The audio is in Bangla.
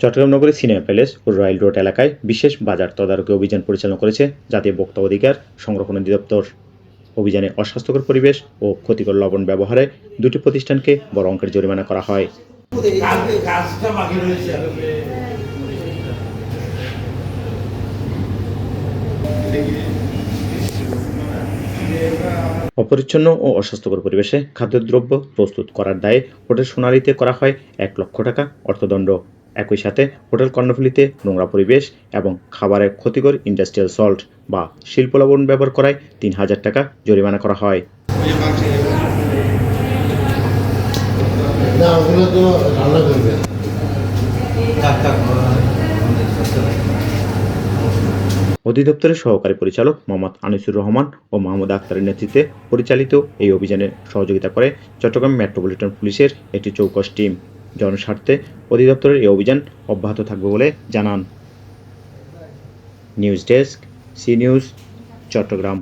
চট্টগ্রাম নগরীর সিনেমা প্যালেস ও রয়্যাল রোড এলাকায় বিশেষ বাজার তদারকি অভিযান পরিচালনা করেছে জাতীয় ভোক্তা অধিকার সংরক্ষণ অধিদপ্তর। অভিযানে অস্বাস্থ্যকর পরিবেশ ও ক্ষতিকর লবণ ব্যবহারে দুটি প্রতিষ্ঠানকে বড় অঙ্কের জরিমানা করা হয়। অপরিচ্ছন্ন ও অস্বাস্থ্যকর পরিবেশে খাদ্যদ্রব্য প্রস্তুত করার দায়ে হোটেল সোনালীতে করা হয় ১ লক্ষ টাকা অর্থদণ্ড। একই সাথে হোটেল কর্ণফুলীতে নোংরা পরিবেশ এবং খাবারে ক্ষতিকর ইন্ডাস্ট্রিয়াল সল্ট বা শিল্প লবণ ব্যবহার করায় ৩,০০০ টাকা জরিমানা করা হয়। অধিদপ্তরের সহকারী পরিচালক মোহাম্মদ আনিসুর রহমান ও মাহমুদ আক্তারের নেতৃত্বে পরিচালিত এই অভিযানে সহযোগিতা করে চট্টগ্রাম মেট্রোপলিটন পুলিশের একটি চৌকস টিম। জনস্বার্থে অধিদপ্তরের এই অভিযান অব্যাহত থাকবে বলে জানান। News desk, C news, Chittagong.